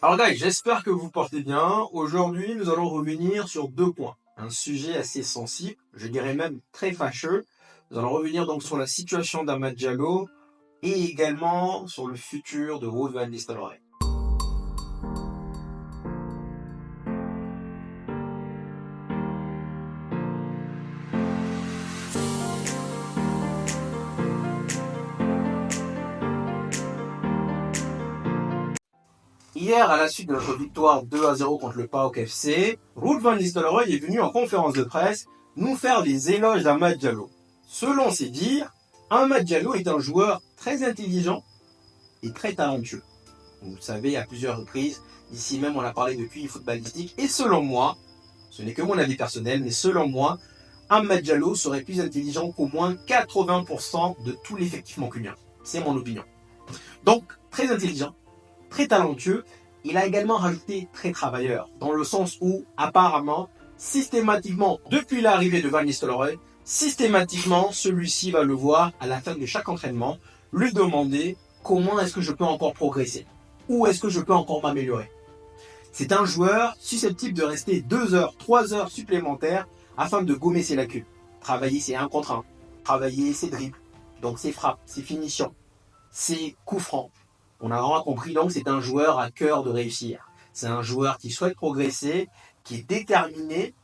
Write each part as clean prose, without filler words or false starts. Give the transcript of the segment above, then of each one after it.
Alors guys, j'espère que vous portez bien. Aujourd'hui, nous allons revenir sur deux points. Un sujet assez sensible, je dirais même très fâcheux. Nous allons revenir donc sur la situation d'Amad Diallo et également sur le futur de Ruud van Nistelrooy. Hier, à la suite de notre victoire 2-0 contre le PAOK FC, Ruud van Nistelrooy est venu en conférence de presse nous faire des éloges d'Amad Diallo. Selon ses dires, Amad Diallo est un joueur très intelligent et très talentueux. Vous le savez, à plusieurs reprises, ici même on a parlé de QI footballistique, et selon moi, ce n'est que mon avis personnel, mais selon moi, Amad Diallo serait plus intelligent qu'au moins 80% de tout l'effectif mancunien. C'est mon opinion. Donc, très intelligent, très talentueux, il a également rajouté très travailleur, dans le sens où, apparemment, systématiquement, depuis l'arrivée de Van Nistelrooy, systématiquement, celui-ci va le voir à la fin de chaque entraînement, lui demander comment est-ce que je peux encore progresser, où est-ce que je peux encore m'améliorer. C'est un joueur susceptible de rester 2 heures, 3 heures supplémentaires afin de gommer ses lacunes, travailler ses 1 contre 1, travailler ses dribbles, donc ses frappes, ses finitions, ses coups francs. On a vraiment compris donc c'est un joueur à cœur de réussir. C'est un joueur qui souhaite progresser, qui est déterminé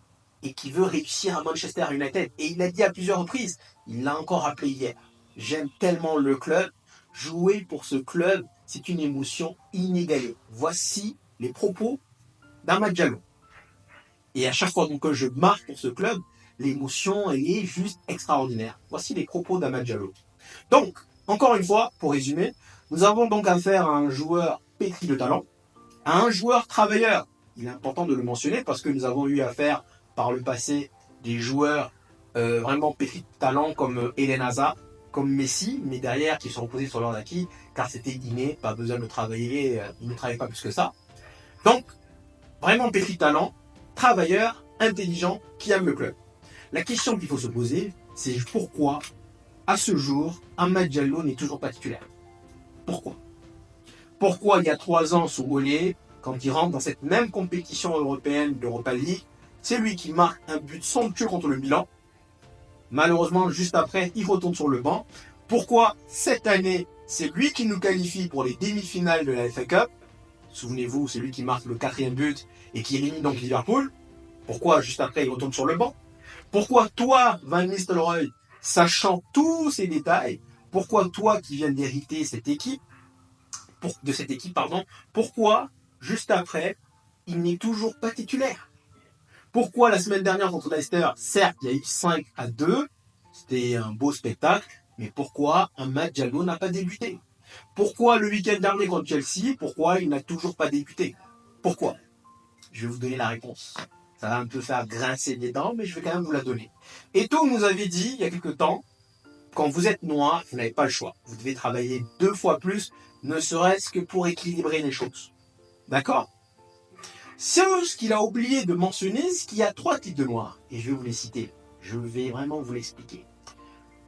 et qui veut réussir à Manchester United. Et il l'a dit à plusieurs reprises, il l'a encore rappelé hier. J'aime tellement le club, jouer pour ce club, c'est une émotion inégalée. Voici les propos d'Amad Diallo. Et à chaque fois donc, que je marque pour ce club, l'émotion elle est juste extraordinaire. Voici les propos d'Amad Diallo. Donc, encore une fois, pour résumer, nous avons donc affaire à un joueur pétri de talent, à un joueur travailleur. Il est important de le mentionner parce que nous avons eu affaire par le passé des joueurs vraiment pétris de talent comme Eden Hazard, comme Messi, mais derrière qui sont reposés sur leurs acquis, car c'était inné, pas besoin de travailler, ils ne travaillent pas plus que ça. Donc, vraiment pétri de talent, travailleur, intelligent, qui aime le club. La question qu'il faut se poser, c'est pourquoi, à ce jour, Amad Diallo n'est toujours pas titulaire. Pourquoi ? Pourquoi il y a 3 ans sous Olé, quand il rentre dans cette même compétition européenne d'Europa League, c'est lui qui marque un but somptueux contre le Milan. Malheureusement, juste après, il retourne sur le banc. Pourquoi cette année, c'est lui qui nous qualifie pour les demi-finales de la FA Cup. Souvenez-vous, c'est lui qui marque le 4e but et qui élimine donc Liverpool. Pourquoi juste après, il retourne sur le banc ? Pourquoi toi, Van Nistelrooy, sachant tous ces détails, pourquoi toi qui viens d'hériter cette équipe, pourquoi, juste après, il n'est toujours pas titulaire ? Pourquoi la semaine dernière contre Leicester, certes, il y a eu 5-2, c'était un beau spectacle, mais pourquoi Amad Diallo n'a pas débuté ? Pourquoi le week-end dernier contre Chelsea, pourquoi il n'a toujours pas débuté ? Pourquoi ? Je vais vous donner la réponse. Ça va un peu faire grincer les dents, mais je vais quand même vous la donner. Eto'o nous avait dit, il y a quelque temps, quand vous êtes noir, vous n'avez pas le choix. Vous devez travailler 2 fois plus, ne serait-ce que pour équilibrer les choses. D'accord ? Ce qu'il a oublié de mentionner, c'est qu'il y a 3 types de noirs. Et je vais vous les citer. Je vais vraiment vous l'expliquer.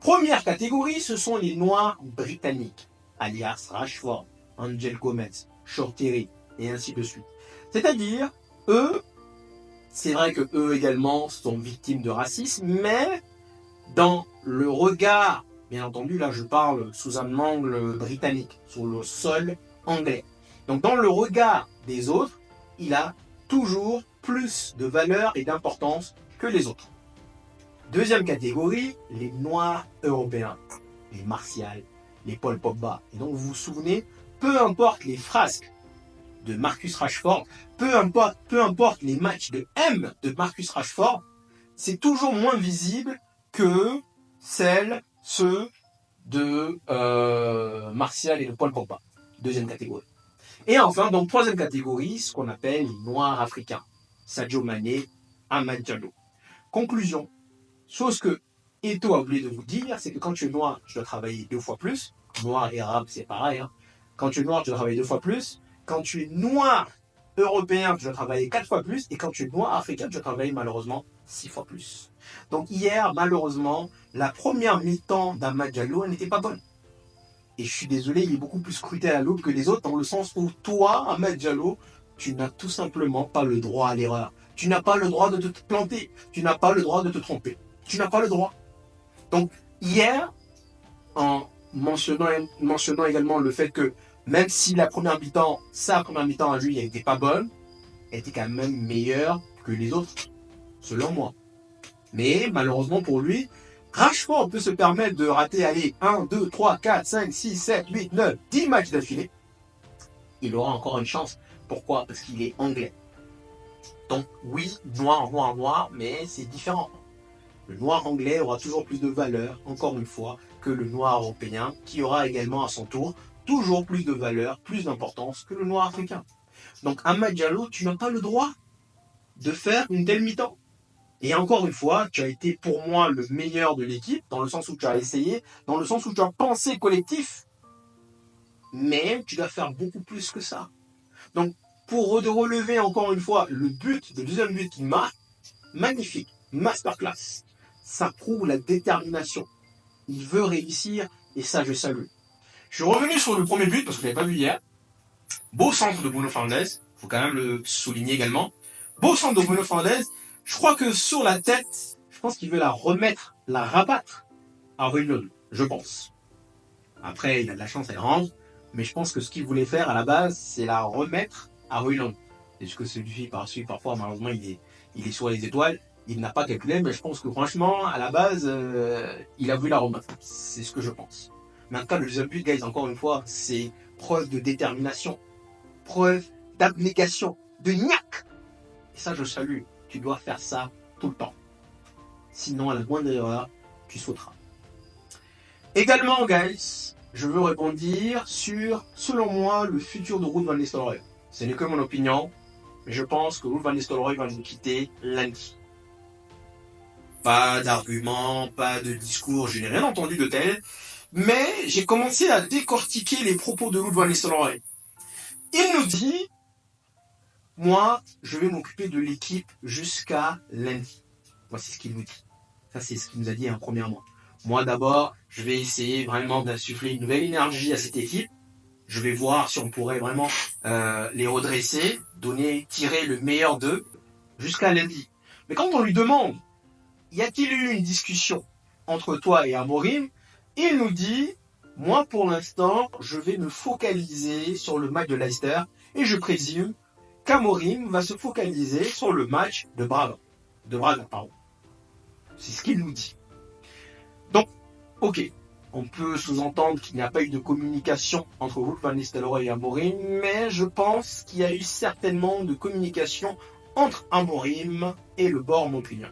Première catégorie, ce sont les noirs britanniques, alias Rashford, Angel Gomez, Shorterry, et ainsi de suite. C'est-à-dire, eux, c'est vrai que eux également sont victimes de racisme, mais dans le regard, bien entendu, là je parle sous un angle britannique, sur le sol anglais. Donc dans le regard des autres, il a toujours plus de valeur et d'importance que les autres. Deuxième catégorie, les noirs européens, les Martial, les Paul Pogba. Et donc vous vous souvenez, peu importe les frasques de Marcus Rashford, peu importe les matchs de M de Marcus Rashford, c'est toujours moins visible que ceux de Martial et de Paul Pogba. Deuxième catégorie. Et enfin, donc troisième catégorie, ce qu'on appelle les noirs africains. Sadio Mané, Amad Diallo. Conclusion. Chose que Eto'o a oublié de vous dire, c'est que quand tu es noir, tu dois travailler 2 fois plus. Noir et arabe, c'est pareil. Hein. Quand tu es noir, tu dois travailler 2 fois plus. Quand tu es noir européen, tu dois travailler 4 fois plus. Et quand tu es noir africain, tu dois travailler malheureusement 6 fois plus. Donc hier, malheureusement, la première mi-temps d'Amad Diallo, elle n'était pas bonne. Et je suis désolé, il est beaucoup plus scruté à l'aube que les autres, dans le sens où toi, Amad Diallo, tu n'as tout simplement pas le droit à l'erreur. Tu n'as pas le droit de te planter. Tu n'as pas le droit de te tromper. Tu n'as pas le droit. Donc, hier, en mentionnant également le fait que même si sa première mi-temps à lui, elle n'était pas bonne, elle était quand même meilleure que les autres, selon moi. Mais malheureusement pour lui, Rashford peut se permettre de rater, allez, 1, 2, 3, 4, 5, 6, 7, 8, 9, 10 matchs d'affilée. Il aura encore une chance. Pourquoi? Parce qu'il est anglais. Donc oui, noir, mais c'est différent. Le noir anglais aura toujours plus de valeur, encore une fois, que le noir européen, qui aura également à son tour toujours plus de valeur, plus d'importance que le noir africain. Donc Amad Diallo, tu n'as pas le droit de faire une telle mi-temps. Et encore une fois, tu as été pour moi le meilleur de l'équipe, dans le sens où tu as essayé, dans le sens où tu as pensé collectif, mais tu dois faire beaucoup plus que ça. Donc, pour relever encore une fois le deuxième but qu'il marque, magnifique, masterclass. Ça prouve la détermination. Il veut réussir et ça, je salue. Je suis revenu sur le premier but parce que je ne l'avais pas vu hier. Beau centre de Bruno Fernandes, il faut quand même le souligner également. Beau centre de Bruno Fernandes. Je crois que sur la tête, je pense qu'il veut la rabattre à Højlund, je pense. Après, il a de la chance, elle rentre. Mais je pense que ce qu'il voulait faire à la base, c'est la remettre à Højlund. Est-ce que celui parfois, malheureusement, il est sur les étoiles. Il n'a pas calculé, mais je pense que franchement, à la base, il a voulu la remettre. C'est ce que je pense. Mais en tout cas, le deuxième but, guys, encore une fois, c'est preuve de détermination, preuve d'abnégation, de niaque. Et ça, je salue. Tu dois faire ça tout le temps. Sinon, à la moindre erreur, tu sauteras. Également, guys, je veux rebondir sur, selon moi, le futur de Ruud van Nistelrooy. Ce n'est que mon opinion, mais je pense que Ruud van Nistelrooy va nous quitter lundi. Pas d'arguments, pas de discours, je n'ai rien entendu de tel, mais j'ai commencé à décortiquer les propos de Ruud van Nistelrooy. Il nous dit, moi, je vais m'occuper de l'équipe jusqu'à lundi. Voici ce qu'il nous dit. Ça, c'est ce qu'il nous a dit premièrement. Moi, d'abord, je vais essayer vraiment d'insuffler une nouvelle énergie à cette équipe. Je vais voir si on pourrait vraiment les redresser, tirer le meilleur d'eux jusqu'à lundi. Mais quand on lui demande, y a-t-il eu une discussion entre toi et Amorim, il nous dit, moi, pour l'instant, je vais me focaliser sur le match de Leicester et je présume qu'Amorim va se focaliser sur le match de Braga. C'est ce qu'il nous dit. Donc, ok, on peut sous-entendre qu'il n'y a pas eu de communication entre Ruud van Nistelrooy et Amorim, mais je pense qu'il y a eu certainement de communication entre Amorim et le bord montpellier.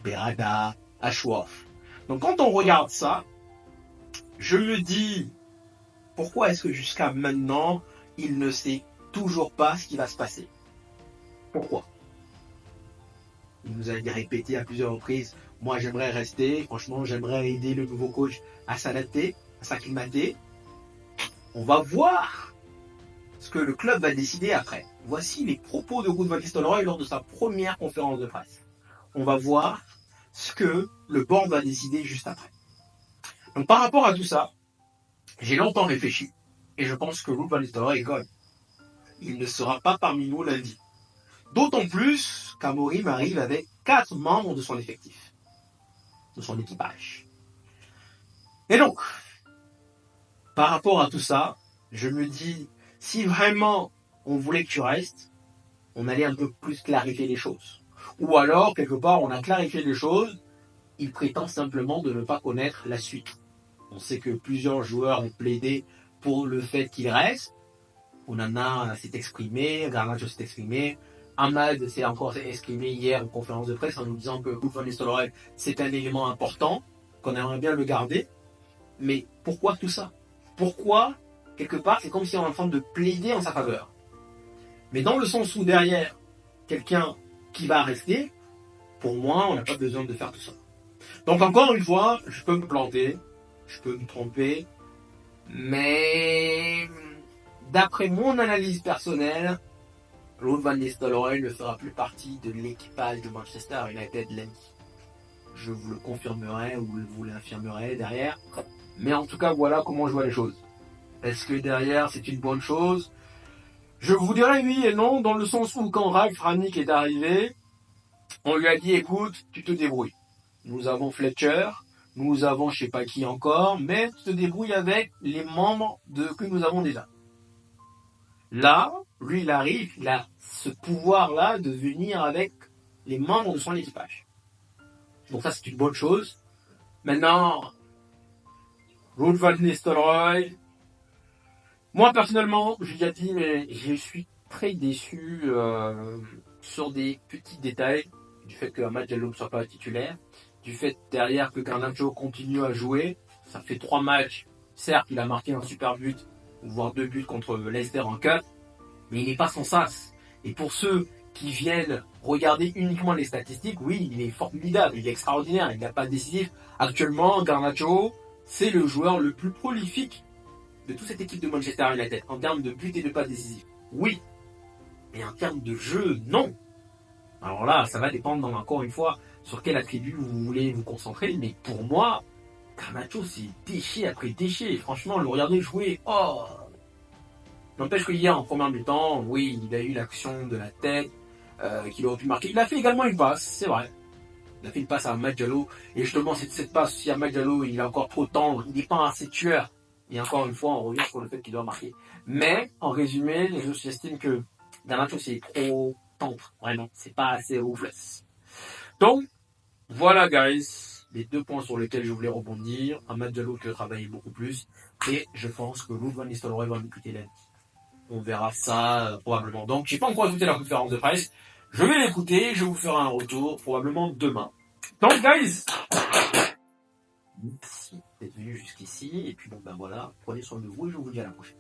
Berada, Ashworth. Donc quand on regarde ça, je me dis, pourquoi est-ce que jusqu'à maintenant, il ne sait toujours pas ce qui va se passer? Pourquoi? Il nous a répété à plusieurs reprises, moi j'aimerais rester, franchement j'aimerais aider le nouveau coach à s'adapter, à s'acclimater. On va voir ce que le club va décider après. Voici les propos de Ruud van Nistelrooy lors de sa première conférence de presse. On va voir ce que le board va décider juste après. Donc par rapport à tout ça, j'ai longtemps réfléchi et je pense que Ruud van Nistelrooy est gone. Il ne sera pas parmi nous lundi. D'autant plus qu'Amorim arrive avec 4 membres de son effectif, de son équipage. Et donc, par rapport à tout ça, je me dis, si vraiment on voulait que tu restes, on allait un peu plus clarifier les choses. Ou alors, quelque part, on a clarifié les choses, il prétend simplement de ne pas connaître la suite. On sait que plusieurs joueurs ont plaidé pour le fait qu'il reste. Onana s'est exprimé, Garnacho s'est exprimé, Amad s'est encore exprimé hier en conférence de presse en nous disant que Ruud van Nistelrooy, c'est un élément important, qu'on aimerait bien le garder. Mais pourquoi tout ça? Pourquoi, quelque part, c'est comme si on est en train de plaider en sa faveur. Mais dans le sens où derrière, quelqu'un qui va rester, pour moi, on n'a pas besoin de faire tout ça. Donc encore une fois, je peux me planter, je peux me tromper, mais d'après mon analyse personnelle, Ruud van Nistelrooy ne fera plus partie de l'équipage de Manchester United lundi. Je vous le confirmerai ou vous l'infirmerai derrière. Mais en tout cas, voilà comment je vois les choses. Est-ce que derrière, c'est une bonne chose? Je vous dirais oui et non, dans le sens où quand Ralf Rangnick est arrivé, on lui a dit écoute, tu te débrouilles. Nous avons Fletcher, nous avons je sais pas qui encore, mais tu te débrouilles avec les membres que nous avons déjà. Là, lui il arrive, il a ce pouvoir-là de venir avec les membres de son équipage. Donc ça c'est une bonne chose. Maintenant, Ruud van Nistelrooy, moi personnellement, j'ai déjà dit, mais je suis très déçu sur des petits détails du fait que Amad Diallo ne soit pas titulaire, du fait derrière que Garnacho continue à jouer. Ça fait 3 matchs. Certes, il a marqué un super but, voire 2 buts contre Leicester en cup, mais il n'est pas sans sas. Et pour ceux qui viennent regarder uniquement les statistiques, oui, il est formidable, il est extraordinaire, il n'est pas décisif. Actuellement, Garnacho, c'est le joueur le plus prolifique de toute cette équipe de Manchester United en termes de buts et de passes décisives. Oui, mais en termes de jeu, non. Alors là, ça va dépendre encore une fois sur quel attribut vous voulez vous concentrer, mais pour moi, Garnacho c'est déchet après déchet. Franchement, le regarder jouer, oh. N'empêche que hier en première mi-temps, oui, il a eu l'action de la tête qu'il aurait pu marquer. Il a fait également une passe, c'est vrai. Il a fait une passe à Amad Diallo, et justement cette passe, si Amad Diallo il est encore trop tendre, il n'est pas assez tueur. Et encore une fois, on revient sur le fait qu'il doit marquer. Mais, en résumé, j'estime que Garnacho, c'est trop tendre. Vraiment, c'est pas assez ruthless. Donc, voilà, guys, les 2 points sur lesquels je voulais rebondir. Amad Diallo qui a travaillé beaucoup plus. Et je pense que Ruud van Nistelrooy va nous quitter l'aile. On verra ça probablement. Donc, j'ai pas encore écouté la conférence de presse. Je vais l'écouter, je vous ferai un retour probablement demain. Donc, guys, merci d'être venu jusqu'ici. Et puis, bon, ben voilà, prenez soin de vous et je vous dis à la prochaine.